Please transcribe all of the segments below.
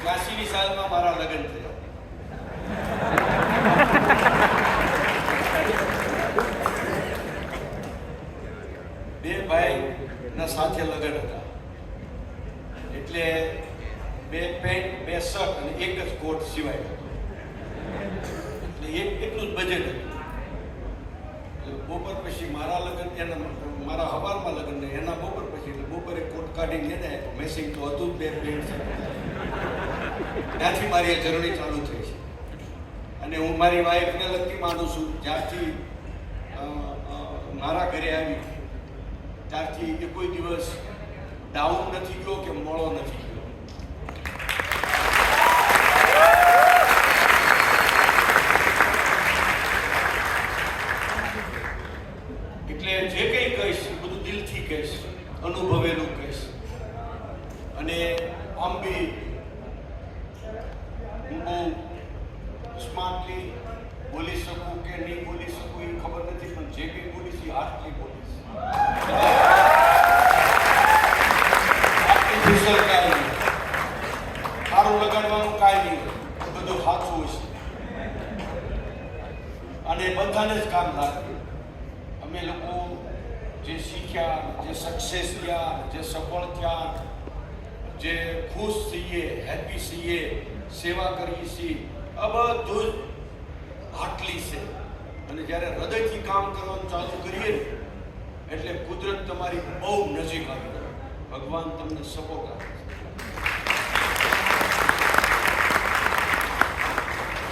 83મી સાલમાં મારા લગ્ન થયા. બે ભાઈના સાથે લગ્ન હતા એટલે બે પેન્ટ બે શર્ટ અને એક જ કોટ સિવાય એટલે એટલું જ બજેટ હતું. બપોર પછી મારા લગ્ન એના મારા હવારમાં લગ્ન ને એના બપોર પછી એટલે બપોરે કોટ કાઢીને એને મેસિંગ તો હતું જ બે પેન્ટ છે. ત્યાંથી મારી આ જર્ની ચાલુ થઈ છે અને હું મારી વાઈફને લગતી માનું છું. જ્યારથી મારા ઘરે આવી ત્યારથી એ કોઈ દિવસ ડાઉન નથી ગયો કે મોળો નથી ગયો. એટલે જે કંઈ કહીશ બધું દિલથી કહીશ, અનુભવેલું કહીશ. અને આમ બી હું બહુ સ્માર્ટલી બોલી શકું કે નહીં બોલી શકું એ ખબર નથી, પણ જે કંઈ બોલીશ એ હાર્ટલી બોલીશ. આર્ટિફિશિયલ કાંઈ નહીં, સારું લગાડવાનું કાંઈ નહીં, બધું સાચું હશે અને બધાને જ કામ લાગે. અમે લોકો જે શીખ્યા, જે સક્સેસ થયા, જે સફળ થયા, જે ખુશ થઈએ, હેપી થઈએ, સેવા કરીએ છીએ, આ બધું જ આટલી છે. અને જ્યારે હૃદયથી કામ કરવાનું ચાલુ કરીએ ને એટલે કુદરત તમારી બહુ નજીક આવી જાય. ભગવાન તમને સપોર્ટ આપે છે.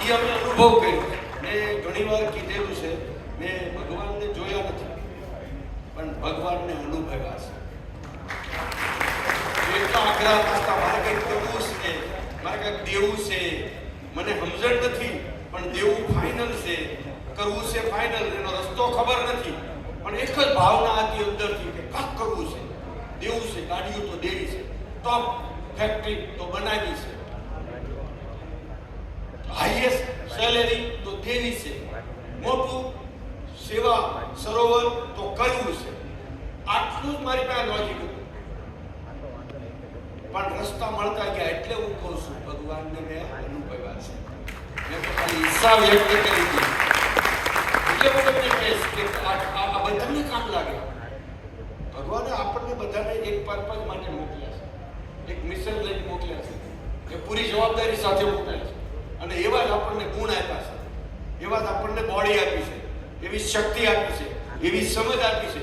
એ અમે અનુભવ કર્યો. મેં ઘણી વાર કીધેલું છે, મેં ભગવાનને જોયા નથી પણ ભગવાનને અનુભવ્યા છે. એટલા આગ્રહ કરતા મારે કંઈક કરવું છે, મારે કંઈક દેવું છે, મને સમજણ નથી પણ દેવું ફાઇનલ છે, કરવું છે ફાઇનલ, એનો રસ્તો ખબર નથી પણ એક જ ભાવના હતી અંદરથી કે કાંક કરવું છે, દેવું છે. ગાડીઓ તો દેવી છે, ટોપ ફેક્ટરી તો બનાવી છે, હાઈએસ્ટ સેલેરી તો દેવી છે, મોટું સેવા સરોવર તો કરવું છે. આટલું જ મારી પાસે લોજિક હતું પણ રસ્તા મળતા ગયા એટલે હું કહું છું ભગવાનને મેં અનુભવ્યા છે. મેં તો ખાલી હિસાબ વ્યક્ત કરી દીધી એટલે હું તમને કહીશ કે આ બધાને કામ લાગે. ભગવાને આપણને બધાને એક પર્પઝ માટે મોકલ્યા છે, એક મિશન લઈને મોકલ્યા છે, કે પૂરી જવાબદારી સાથે મોકલ્યા છે. અને એવા જ આપણને ગુણ આપ્યા છે, એવા જ આપણને બોડી આપી છે, એવી શક્તિ આપી છે, એવી સમજ આપી છે,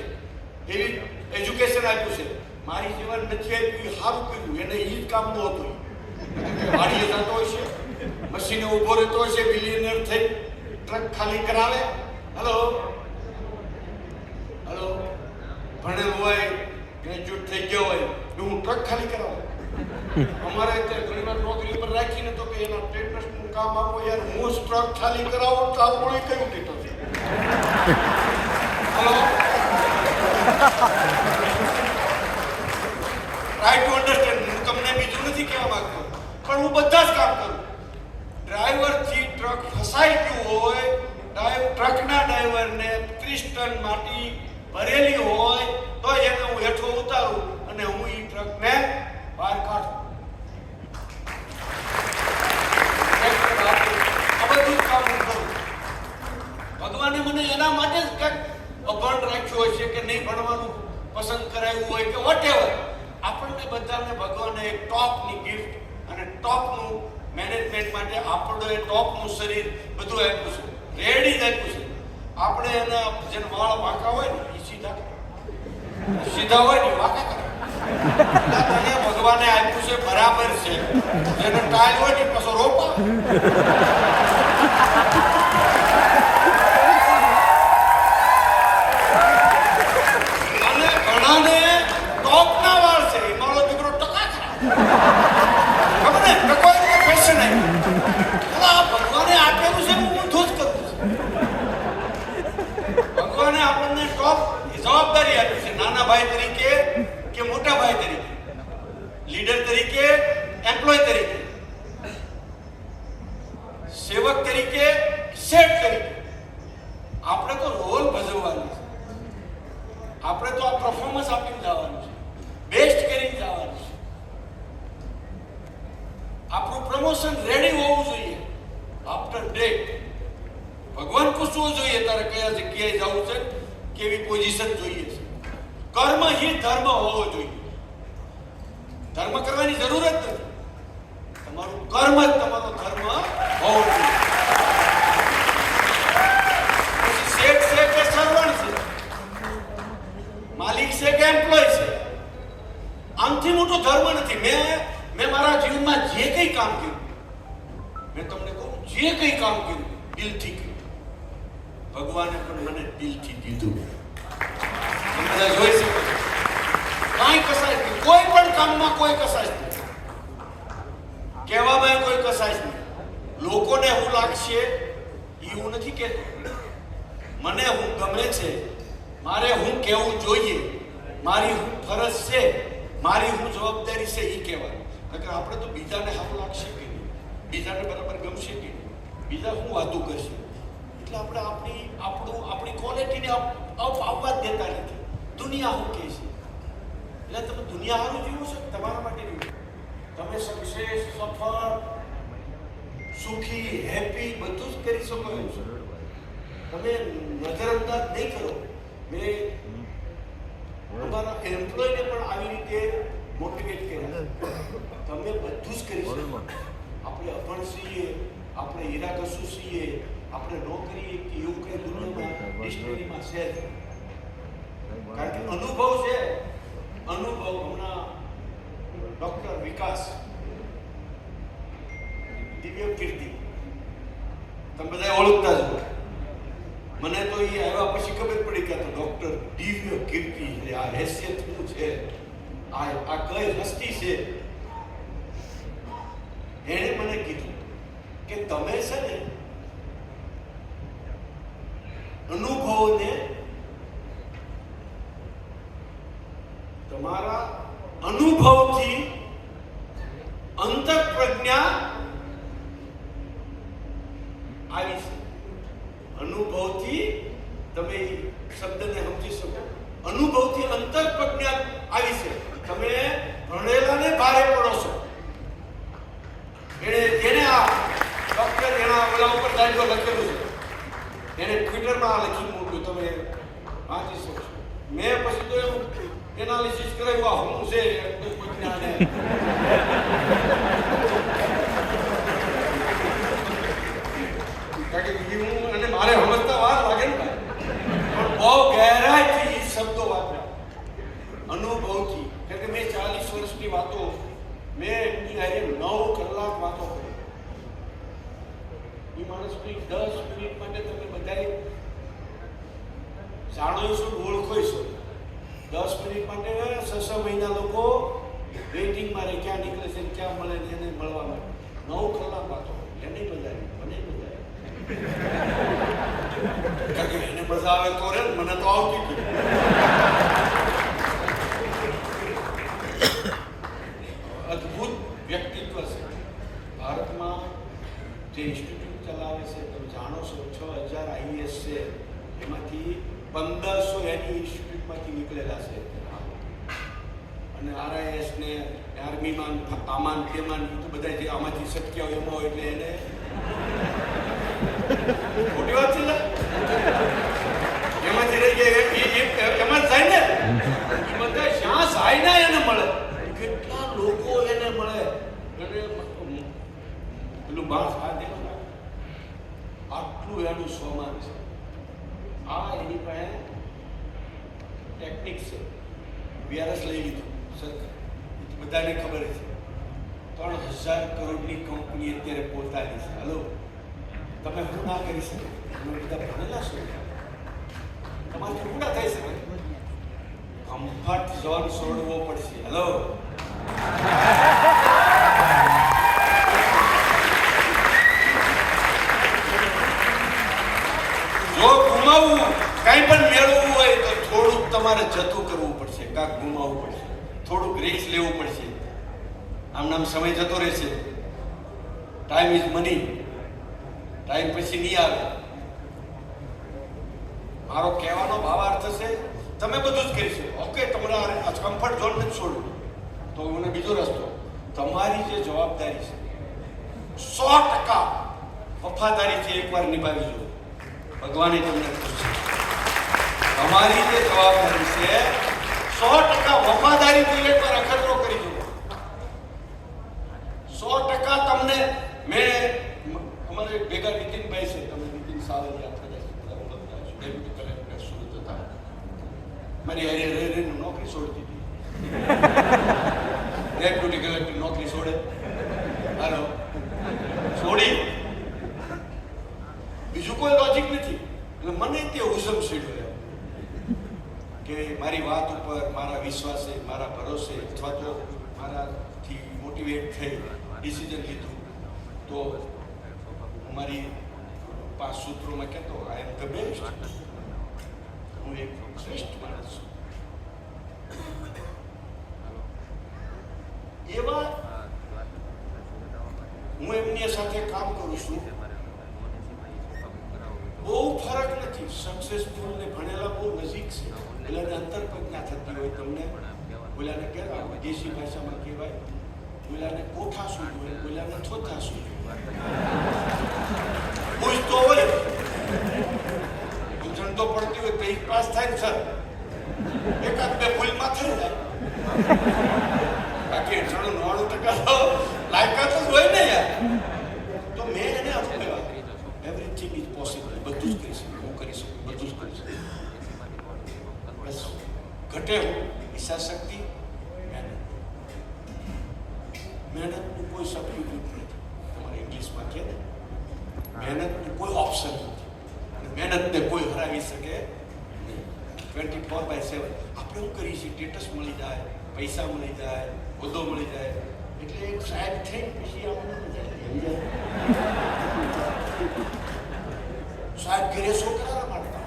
એવી એજ્યુકેશન આપ્યું છે. મારી જીવન નથી આપ્યું, સારું કર્યું, એને એ જ કામનું હતું. વાડીએ જતો હોય છે, મશીને ઊભો રહેતો હોય છે, બિલિયનર થઈ ટ્રક ખાલી કરાવે. હલો હલો ભણેલું હોય, ગ્રેજ્યુએટ થઈ ગયો હોય, હું ટ્રક ખાલી કરાવું. અમારે અત્યારે ઘણી વાર નોકરી પર રાખીને તો કે એના ટેન્ડર્સનું કામ આપો યાર, હું જ ટ્રક ખાલી કરાવું તો આપણું કયું ટેટર છે? Hello try to understand. હું તમને બીજું નથી કહેવા માંગતો પણ હું બધા જ કામ કરું. ડ્રાઈવરથી ટ્રક ફસાઈ ગયું હોય, ટ્રકના ડ્રાઈવરને 30 ટન માટી ભરેલી હોય તો એને હું હેઠો ઉતારું અને હું એ ટ્રકને બહાર કાઢું. આ બધું જ કામ હું કરું. ભગવાને મને એના માટે જ કંઈક અભણ રાખ્યું હોય છે કે નહીં ભણવાનું પસંદ કરાયું હોય કે વોટેવર. આપણને બધાને ભગવાને એક ટોપની ગિફ્ટ અને ટોપનું મેનેજમેન્ટ માટે આપણને ટોપનું શરીર બધું આપ્યું છે, રેડી જ આપ્યું છે. આપણે એના જેને વાળ વાંકા હોય ને એ સીધા હોય ને વાંકા કરે. તને ભગવાને આપ્યું છે બરાબર છે. જેને ટાઈલ હોય ને પાછો રોપા. અને ઘણાને ટોપના વાળ છે, એ મારો દીકરો ટકા ખરા. ખબર ને ટકો એટલે ફેશન આવી. ભગવાને આપેલું છે, હું ઊંધું જ કરું છું. ભગવાને આપણને ટોપ જવાબદારી આપી છે, નાના ભાઈ તરીકે કે મોટા ભાઈ તરીકે, લીડર તરીકે, એમ્પ્લોય તરીકે, સેવક તરીકે, શેઠ તરીકે. આપણે તો રોલ ભજવવાનું છે. આપણે તો આ પરફોર્મન્સ આપીને જવાનું છે, બેસ્ટ કરીને જવાનું છે. આપણું પ્રમોશન રેડી હોવું જોઈએ. આફ્ટર ડેટ ભગવાન પૂછવો જોઈએ તારે કયા જગ્યાએ જવું છે, કેવી પોઝિશન જોઈએ છે. કર્મ હિ ધર્મ હોવો જોઈએ. ધર્મ કરવાની જરૂર જ નથી. તમારું કર્મ જ તમારો ધર્મ હોવો જોઈએ. પછી શેઠ છે કે સર્વન્ટ છે, માલિક છે કે એમ્પ્લોય છે, આમથી મોટો ધર્મ નથી. મેં મારા જીવનમાં જે કંઈ કામ કર્યું, મેં તમને કહું જે કંઈ કામ કર્યું દિલથી કર્યું. ભગવાને પણ મને દિલથી દીધું. તમે બધા જોઈ શકો છો. કાંઈ કસાય નહીં. કોઈ પણ કામમાં કોઈ કસાય નહીં. કહેવામાં કોઈ કસાય નહીં. લોકોને હું લાગશે એ હું નથી કહેતો. મને હું ગમે છે, મારે હું કહેવું જોઈએ, મારી હું ફરજ છે, મારી હું જવાબદારી છે એ કહેવાય. નકર આપણે તો બીજાને સારું લાગશે કે નહીં, બીજાને બરાબર ગમશે કે નહીં, બીજા હું વાતું કરશે. એટલે આપણે આપણી ક્વોલિટીને આવવા જ દેતા નથી. દુનિયા શું કહે છે એટલે તમે દુનિયા સારું જીવો છો, તમારા માટે નહીં. તમે સક્સેસ, સફળ, સુખી, હેપી બધું જ કરી શકો એમ છો. તમે નજરઅંદાજ નહીં કરો. મેં અમારા એમ્પ્લોયને પણ આવી રીતે મોટિવેટ કર્યા. તમે બધું જ કરી શકો. આપણે અભણ છીએ, આપણે હીરા કશું છીએ, આપણે નોકરી કે એવું કંઈ દુનિયામાં ડિક્શનરીમાં છે. કારણ કે અનુભવ છે. અનુભવ હમણાં ડોક્ટર વિકાસ દિવ્ય કીર્તિ તમે બધા ઓળખતા છો. મને તો એ આવ્યા પછી ખબર પડી કે ડોક્ટર દિવ્ય કીર્તિ એટલે આ હેસિયત શું છે, આ કઈ હસ્તી છે. એણે મને કીધું કે તમે છે ને અનુભવોને તમારા અનુભવથી અંતર પ્રજ્ઞા આવી છે. અનુભવથી તમે શબ્દને સમજી શકો. અનુભવથી અંતર પ્રજ્ઞા આવી છે. તમે ભણેલાને ભારે પડો છો. એને આ ડોક્ટર એના ઓલા ઉપર દાખલો લખેલું છે. એને ટ્વિટરમાં લખી મૂક્યું, તમે વાંચી શકશો. મેં પછી તો એવું એનાલિસિસ કરાવ્યું હું છે પ્રજ્ઞાને. કારણ કે હું અને મારે સમજતા વાર લાગે ને ભાઈ, પણ બહુ ગહેરાઈથી એ શબ્દો વાપર્યા. અનુભવથી. કારણ કે મેં 40 વર્ષની વાતો મેં એમની હારે 9 કલાક વાતો કરી. એ માણસની 10 મિનિટ માટે તમે બધાએ જાણો છો, ઓળખો છો. 10 મિનિટ માટે 6 મહિના લોકો વેઇટિંગમાં રહે, ક્યાં નીકળે છે, ક્યાં મળે છે, એને મળવા માટે 9 કલાક વાતો. એને મજા આવી, મને મજા આવી. કારણ કે એને મજા આવે તો રે, મને તો આવતી હતી. અદ્ભુત વ્યક્તિત્વ છે. ભારતમાં જે ઇન્સ્ટિટ્યૂટ ચલાવે છે તમે જાણો છો, 6000 આઈએએસ છે, એમાંથી 1500 એની ઇન્સ્ટિટ્યૂટમાંથી નીકળેલા છે. અને આરઆઈએસ ને આર્મીમાં આમાન તેમાન બધા જે આમાંથી શક્ય હોય એમાં હોય એટલે એને ખોટી વાત છે ને, એમાંથી રહી જાય એમાં જાય ને. એ બધા જ્યાં જાય ને એને મળે. કેટલા લોકો એને મળે. અને પેલું બાસ આ દે આટલું એનું સ્વમાન છે. આ એની પાસે ટેકનિક છે. વીઆરએસ લઈ લીધું સરકાર, બધાને ખબર છે. 3000 કરોડની કંપની અત્યારે પોતાની છે. હલો, તમે શું ના કરી શકો? તમે બધા ભણેલા છો, તમારાથી પૂરા થઈ શકે. કમ્ફર્ટ ઝોન છોડવો પડશે. હલો, જો ગુમાવવું કંઈ પણ મેળવવું હોય તો થોડુંક તમારે જતું કરવું પડશે, કાંક ગુમાવવું પડશે, થોડુંક રિસ્ક લેવું પડશે. આમ નામ સમય જતો રહેશે. Time is money. ટાઈમ પછી નહીં આવે. મારો કહેવાનો ભાવાર્થ છે તમે બધું જ કરી શકો. ઓકે, તમારા કમ્ફર્ટ ઝોન નથી છોડવું તો મને બીજો રસ્તો. તમારી જે જવાબદારી છે 100% વફાદારીથી એકવાર નિભાવી લો, ભગવાને તમને ખુશ છે. તમારી જે જવાબદારી છે 100% વફાદારીથી એકવાર અખતરો કરી દો. 100% તમને અમારે ભેગા નીતિનભાઈ છે, તમે નીતિન સાવલિયા કદાચ ડેપ્યુટી કલેક્ટર સુરત હતા, મારી હારે નોકરી છોડી દીધી. ડેપ્યુટી કલેક્ટર નોકરી છોડે, હાલો છોડી, બીજું કોઈ લોજિક નથી. એટલે મને તે હુજમ સીડ્યો કે મારી વાત ઉપર મારા વિશ્વાસે, મારા ભરોસે અથવા તો મારાથી મોટિવેટ થઈ ડિસિઝન લીધું. તો હું મારી 5 સૂત્રોમાં કહેતો, આઈ એમ ધ બેસ્ટ, હું એક શ્રેષ્ઠ માણસ છું. એવા હું એમની સાથે કામ કરું છું. બહુ ફરક નથી. સક્સેસફુલ ને ભણેલા બહુ નજીક છે. પેલાને અંતર પ્રજ્ઞા થતી હોય તમને, પેલાને કહેવાય વિદેશી ભાષામાં કહેવાય, પેલાને કોઠા શું હોય, પેલાને થોથા શું હોય. પૂછતો હોય પૂછણ તો પડતી હોય તો એક પાસ થાય ને સર, એકાદ બે ભૂલમાં થઈ જાય, બાકી 99% તો લાયકાત જ હોય ને યાર. તો મેં એને અનુભવ્યા, એવરીથિંગ ઇઝ પોસિબલ, બધું જ કરી શકું, હું કરી શકું, બધું જ કરી શકું. બસ ઘટે હું ઈચ્છાશક્તિ, મહેનતનું કોઈ સબસ્ટિટ્યૂટ નથી. તમારે ઇંગ્લિશમાં કહે ને, મહેનતનું કોઈ ઓપ્શન નથી. મહેનતને કોઈ હરાવી શકે નહીં. 24/7 આપણે શું કરીએ છીએ, સ્ટેટસ મળી જાય, પૈસા મળી જાય, હોદ્દો મળી જાય, એટલે એક સાહેબ થઈ પછી આપણને મજા સાહેબ ઘરે છોકરા રમાડતા